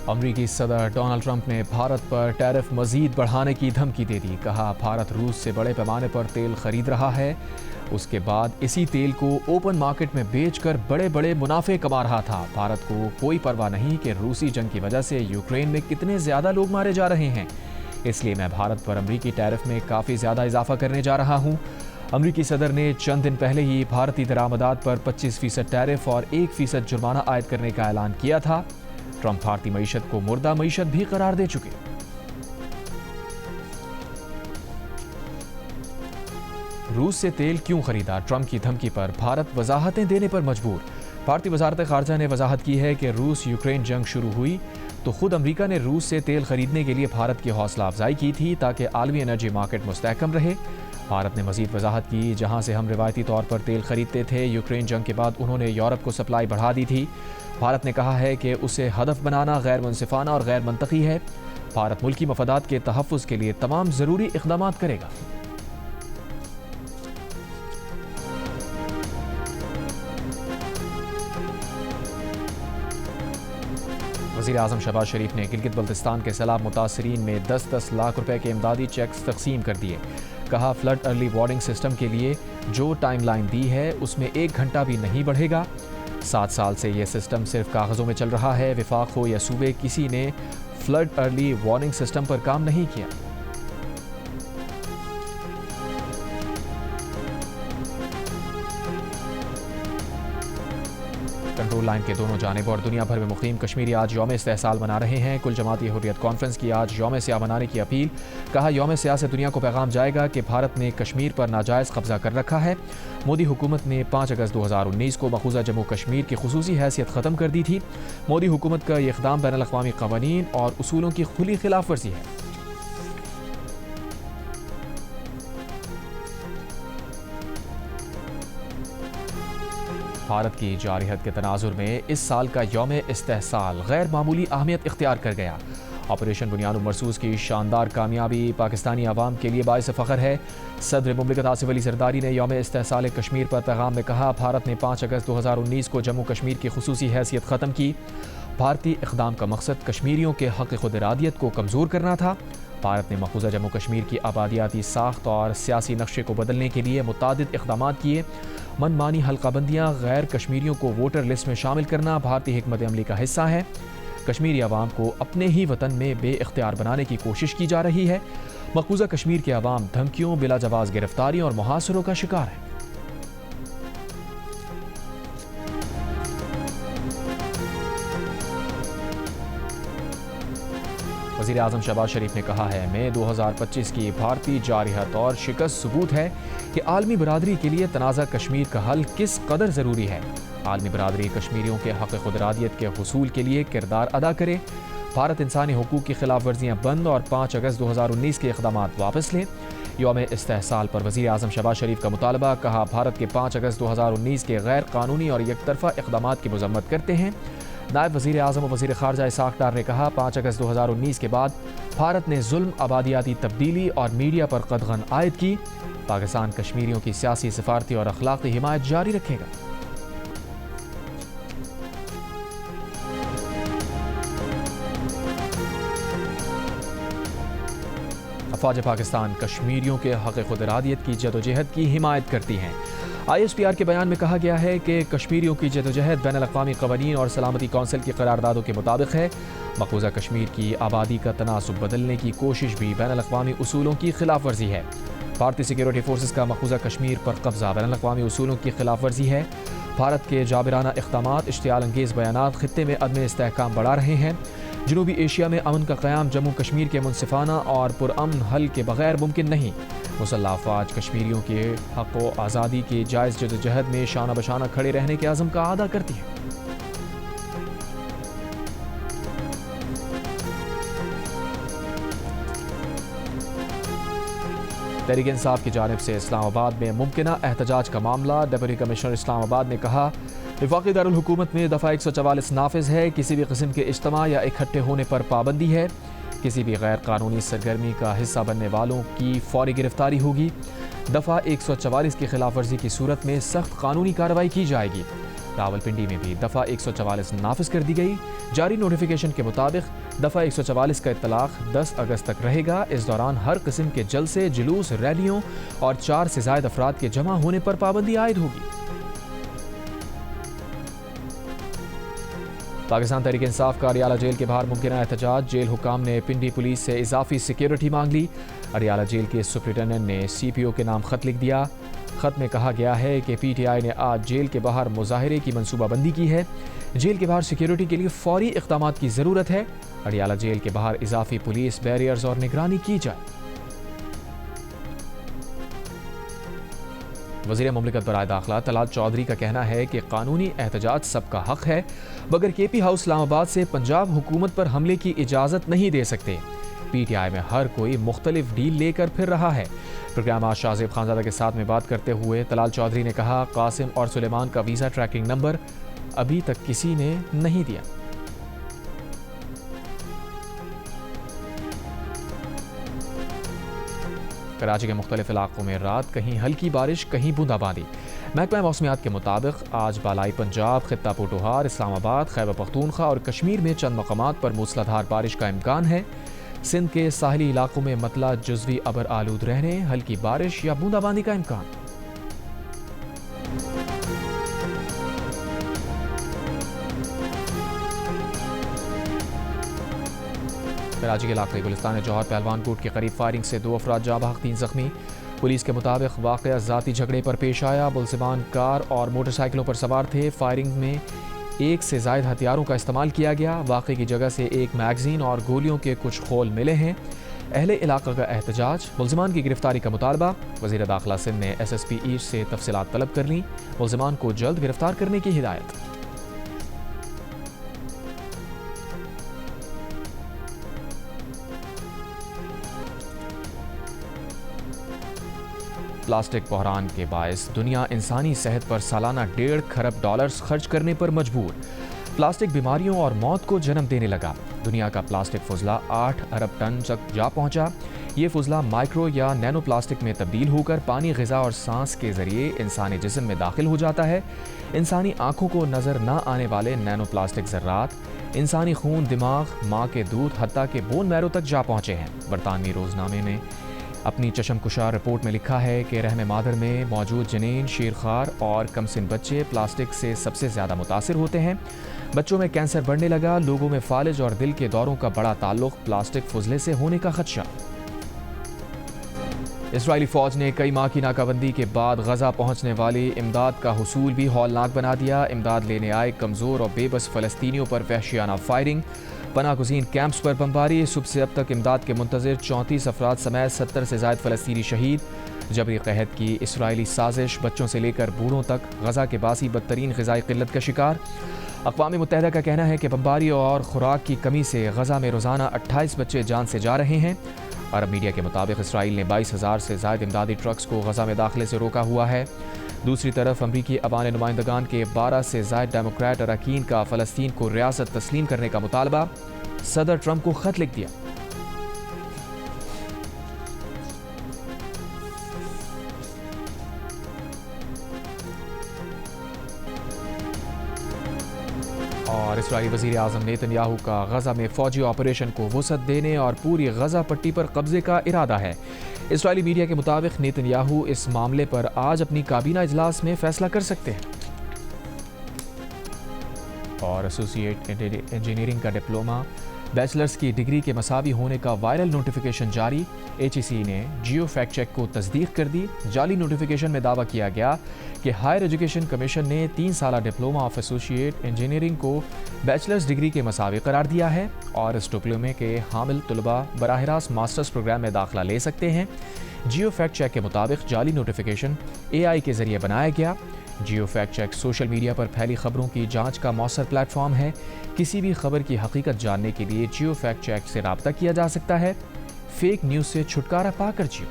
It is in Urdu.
امریکی صدر ڈونلڈ ٹرمپ نے بھارت پر ٹیرف مزید بڑھانے کی دھمکی دے دی۔ کہا بھارت روس سے بڑے پیمانے پر تیل خرید رہا ہے، اس کے بعد اسی تیل کو اوپن مارکیٹ میں بیچ کر بڑے بڑے منافع کما رہا تھا۔ بھارت کو کوئی پرواہ نہیں کہ روسی جنگ کی وجہ سے یوکرین میں کتنے زیادہ لوگ مارے جا رہے ہیں، اس لیے میں بھارت پر امریکی ٹیرف میں کافی زیادہ اضافہ کرنے جا رہا ہوں۔ امریکی صدر نے چند دن پہلے ہی بھارتی درآمدات پر 25% ٹیرف اور 1% جرمانہ عائد کرنے کا اعلان کیا تھا۔ ٹرمپ بھارتی معیشت کو مردہ معیشت بھی قرار دے چکے۔ روس سے تیل کیوں خریدا؟ ٹرمپ کی دھمکی پر بھارت وضاحتیں دینے پر مجبور۔ بھارتی وزارت خارجہ نے وضاحت کی ہے کہ روس یوکرین جنگ شروع ہوئی تو خود امریکہ نے روس سے تیل خریدنے کے لیے بھارت کی حوصلہ افزائی کی تھی تاکہ عالمی انرجی مارکیٹ مستحکم رہے۔ بھارت نے مزید وضاحت کی، جہاں سے ہم روایتی طور پر تیل خریدتے تھے، یوکرین جنگ کے بعد انہوں نے یورپ کو سپلائی بڑھا دی تھی۔ بھارت نے کہا ہے کہ اسے ہدف بنانا غیر منصفانہ اور غیر منطقی ہے۔ بھارت ملکی مفادات کے تحفظ کے لیے تمام ضروری اقدامات کرے گا۔ وزیر اعظم شہباز شریف نے گلگت بلتستان کے سیلاب متاثرین میں 10-10 لاکھ روپے کے امدادی چیکس تقسیم کر دیے۔ کہا فلڈ ارلی وارننگ سسٹم کے لیے جو ٹائم لائن دی ہے اس میں 1 گھنٹہ بھی نہیں بڑھے گا۔ 7 سال سے یہ سسٹم صرف کاغذوں میں چل رہا ہے، وفاق ہو یا صوبے، کسی نے فلڈ ارلی وارننگ سسٹم پر کام نہیں کیا۔ کنٹرول لائن کے دونوں جانب اور دنیا بھر میں مقیم کشمیری آج یوم استحصال منا رہے ہیں۔ کل جماعتی حریت کانفرنس کی آج یوم سیاہ منانے کی اپیل۔ کہا یوم سیاہ سے دنیا کو پیغام جائے گا کہ بھارت نے کشمیر پر ناجائز قبضہ کر رکھا ہے۔ مودی حکومت نے 5 اگست 2019 کو مقبوضہ جموں کشمیر کی خصوصی حیثیت ختم کر دی تھی۔ مودی حکومت کا یہ اقدام بین الاقوامی قوانین اور اصولوں کی کھلی خلاف ورزی ہے۔ بھارت کی جارحیت کے تناظر میں اس سال کا یوم استحصال غیر معمولی اہمیت اختیار کر گیا۔ آپریشن بنیاد المرصوص کی شاندار کامیابی پاکستانی عوام کے لیے باعث فخر ہے۔ صدر مملکت آصف علی زرداری نے یوم استحصال کشمیر پر پیغام میں کہا بھارت نے 5 اگست 2019 کو جموں کشمیر کی خصوصی حیثیت ختم کی۔ بھارتی اقدام کا مقصد کشمیریوں کے حق خود ارادیت کو کمزور کرنا تھا۔ بھارت نے مقبوضہ جموں کشمیر کی آبادیاتی ساخت اور سیاسی نقشے کو بدلنے کے لیے متعدد اقدامات کیے۔ من مانی حلقہ بندیاں، غیر کشمیریوں کو ووٹر لسٹ میں شامل کرنا بھارتی حکمت عملی کا حصہ ہے۔ کشمیری عوام کو اپنے ہی وطن میں بے اختیار بنانے کی کوشش کی جا رہی ہے۔ مقبوضہ کشمیر کے عوام دھمکیوں، بلا جواز گرفتاری اور محاصروں کا شکار ہے۔ وزیر اعظم شہباز شریف نے کہا ہے مئی 2025 کی بھارتی جارحیت اور شکست ثبوت ہے کہ عالمی برادری کے لیے تنازع کشمیر کا حل کس قدر ضروری ہے۔ عالمی برادری کشمیریوں کے حق خود ارادیت کے حصول کے لیے کردار ادا کرے۔ بھارت انسانی حقوق کی خلاف ورزیاں بند اور 5 اگست 2019 کے اقدامات واپس لے۔ یوم استحصال پر وزیر اعظم شہباز شریف کا مطالبہ، کہا بھارت کے 5 اگست 2019 کے غیر قانونی اور یک طرفہ اقدامات کی مذمت کرتے ہیں۔ نائب وزیر اعظم و وزیر خارجہ اسحاق ڈار نے کہا 5 اگست 2019 کے بعد بھارت نے ظلم، آبادیاتی تبدیلی اور میڈیا پر قدغن عائد کی۔ پاکستان کشمیریوں کی سیاسی، سفارتی اور اخلاقی حمایت جاری رکھے گا۔ افواج پاکستان کشمیریوں کے حق خود ارادیت کی جدوجہد کی حمایت کرتی ہیں۔ ISPR کے بیان میں کہا گیا ہے کہ کشمیریوں کی جدوجہد بین الاقوامی قوانین اور سلامتی کونسل کی قراردادوں کے مطابق ہے۔ مقبوضہ کشمیر کی آبادی کا تناسب بدلنے کی کوشش بھی بین الاقوامی اصولوں کی خلاف ورزی ہے۔ بھارتی سیکیورٹی فورسز کا مقبوضہ کشمیر پر قبضہ بین الاقوامی اصولوں کی خلاف ورزی ہے۔ بھارت کے جابرانہ اقدامات، اشتعال انگیز بیانات خطے میں عدم استحکام بڑھا رہے ہیں۔ جنوبی ایشیا میں امن کا قیام جموں کشمیر کے منصفانہ اور پرامن حل کے بغیر ممکن نہیں۔ مسلح افواج کشمیریوں کے حق و آزادی کی جائز جدوجہد میں شانہ بشانہ کھڑے رہنے کے عزم کا اعادہ کرتی ہیں۔ تحریک انصاف کی جانب سے اسلام آباد میں ممکنہ احتجاج کا معاملہ، ڈپٹی کمشنر اسلام آباد نے کہا وفاقی دارالحکومت میں دفعہ 144 نافذ ہے۔ کسی بھی قسم کے اجتماع یا اکٹھے ہونے پر پابندی ہے۔ کسی بھی غیر قانونی سرگرمی کا حصہ بننے والوں کی فوری گرفتاری ہوگی۔ دفعہ 144 کی خلاف ورزی کی صورت میں سخت قانونی کارروائی کی جائے گی۔ راولپنڈی میں بھی دفعہ 144 نافذ کر دی گئی۔ جاری نوٹیفیکیشن کے مطابق دفعہ 144 کا اطلاق 10 اگست تک رہے گا۔ اس دوران ہر قسم کے جلسے، جلوس، ریلیوں اور 4 سے زائد افراد کے جمع ہونے پر پابندی عائد ہوگی۔ پاکستان تحریک انصاف کا اڈیالہ جیل کے باہر ممکنہ احتجاج، جیل حکام نے پنڈی پولیس سے اضافی سیکیورٹی مانگ لی۔ اڈیالہ جیل کے سپرنٹنڈنٹ نے سی پی او کے نام خط لکھ دیا۔ خط میں کہا گیا ہے کہ پی ٹی آئی نے آج جیل کے باہر مظاہرے کی منصوبہ بندی کی ہے۔ جیل کے باہر سیکیورٹی کے لیے فوری اقدامات کی ضرورت ہے۔ اڈیالہ جیل کے باہر اضافی پولیس بیریئرز اور نگرانی کی جائے۔ وزیر مملکت برائے داخلہ طلال چودھری کا کہنا ہے کہ قانونی احتجاج سب کا حق ہے، مگر کے پی ہاؤس اسلام آباد سے پنجاب حکومت پر حملے کی اجازت نہیں دے سکتے۔ پی ٹی آئی میں ہر کوئی مختلف ڈیل لے کر پھر رہا ہے۔ پروگرام آج شاہزیب خانزادہ کے ساتھ میں بات کرتے ہوئے طلال چودھری نے کہا، قاسم اور سلیمان کا ویزا ٹریکنگ نمبر ابھی تک کسی نے نہیں دیا۔ کراچی کے مختلف علاقوں میں رات کہیں ہلکی بارش، کہیں بوندا باندی۔ محکمہ موسمیات کے مطابق آج بالائی پنجاب، خطہ پوٹوہار، اسلام آباد، خیبر پختونخوا اور کشمیر میں چند مقامات پر موسلادھار بارش کا امکان ہے۔ سندھ کے ساحلی علاقوں میں مطلع جزوی ابر آلود رہنے، ہلکی بارش یا بوندا باندی کا امکان۔ کراچی کے علاقے گلستان جوہر پہلوان کوٹ کے قریب فائرنگ سے 2 افراد جاں بحق، 3 زخمی۔ پولیس کے مطابق واقعہ ذاتی جھگڑے پر پیش آیا۔ ملزمان کار اور موٹر سائیکلوں پر سوار تھے۔ فائرنگ میں 1 سے زائد ہتھیاروں کا استعمال کیا گیا۔ واقعے کی جگہ سے 1 میگزین اور گولیوں کے کچھ خول ملے ہیں۔ اہل علاقہ کا احتجاج، ملزمان کی گرفتاری کا مطالبہ۔ وزیر داخلہ سندھ نے ایس ایس پی ایسٹ سے تفصیلات طلب کر لیں۔ ملزمان کو جلد گرفتار کرنے کی ہدایت۔ پلاسٹک بحران کے باعث دنیا انسانی صحت پر سالانہ $1.5 کھرب خرچ کرنے پر مجبور۔ پلاسٹک بیماریوں اور موت کو جنم دینے لگا۔ دنیا کا پلاسٹک فضلہ 8 ارب ٹن تک جا پہنچا۔ یہ فضلہ مائکرو یا نینو پلاسٹک میں تبدیل ہو کر پانی، غذا اور سانس کے ذریعے انسانی جسم میں داخل ہو جاتا ہے۔ انسانی آنکھوں کو نظر نہ آنے والے نینو پلاسٹک ذرات انسانی خون، دماغ، ماں کے دودھ، حتیٰ کہ بون میرو تک جا پہنچے ہیں۔ برطانوی روزنامے نے اپنی چشم کشا رپورٹ میں لکھا ہے کہ رحم مادر میں موجود جنین، شیرخوار اور کمسن بچے پلاسٹک سے سب سے زیادہ متاثر ہوتے ہیں۔ بچوں میں کینسر بڑھنے لگا۔ لوگوں میں فالج اور دل کے دوروں کا بڑا تعلق پلاسٹک فضلے سے ہونے کا خدشہ۔ اسرائیلی فوج نے کئی ماہ کی ناکہ بندی کے بعد غزہ پہنچنے والی امداد کا حصول بھی ہولناک بنا دیا۔ امداد لینے آئے کمزور اور بے بس فلسطینیوں پر وحشیانہ فائرنگ، پناہ گزین کیمپس پر بمباری۔ صبح سے اب تک امداد کے منتظر 34 افراد سمیت 70 سے زائد فلسطینی شہید۔ جبری قحط کی اسرائیلی سازش، بچوں سے لے کر بوڑھوں تک غزہ کے باسی بدترین غذائی قلت کا شکار۔ اقوام متحدہ کا کہنا ہے کہ بمباری اور خوراک کی کمی سے غزہ میں روزانہ 28 بچے جان سے جا رہے ہیں۔ عرب میڈیا کے مطابق اسرائیل نے 22,000 سے زائد امدادی ٹرکس کو غزہ میں داخلے سے روکا ہوا ہے۔ دوسری طرف امریکی ایوان نمائندگان کے 12 سے زائد ڈیموکریٹ اراکین کا فلسطین کو ریاست تسلیم کرنے کا مطالبہ۔ صدر ٹرمپ کو خط لکھ دیا۔ اور اسرائیلی وزیر اعظم نیتن یاہو کا غزہ میں فوجی آپریشن کو وسعت دینے اور پوری غزہ پٹی پر قبضے کا ارادہ ہے۔ اسرائیلی میڈیا کے مطابق نیتن یاہو اس معاملے پر آج اپنی کابینہ اجلاس میں فیصلہ کر سکتے ہیں۔ اور ایسوسی ایٹ انجینئرنگ کا ڈپلومہ بیچلرز کی ڈگری کے مساوی ہونے کا وائرل نوٹیفیکیشن جاری۔ ایچ ای سی نے جیو فیکٹ چیک کو تصدیق کر دی۔ جعلی نوٹیفیکیشن میں دعویٰ کیا گیا کہ ہائر ایجوکیشن کمیشن نے 3 سالہ ڈپلومہ آف ایسوسیٹ انجینئرنگ کو بیچلرز ڈگری کے مساوی قرار دیا ہے، اور اس ڈپلومے کے حامل طلباء براہ راست ماسٹرز پروگرام میں داخلہ لے سکتے ہیں۔ جیو فیکٹ چیک کے مطابق جعلی نوٹیفیکیشن اے آئی کے ذریعے بنایا گیا۔ Geo fact check social media پر پھیلی خبروں کی جانچ کا مؤثر پلیٹ فارم ہے۔ کسی بھی خبر کی حقیقت جاننے کے لیے جیو فیکٹ چیک سے رابطہ کیا جا سکتا ہے۔ فیک نیوز سے چھٹکارا پا کر جیو۔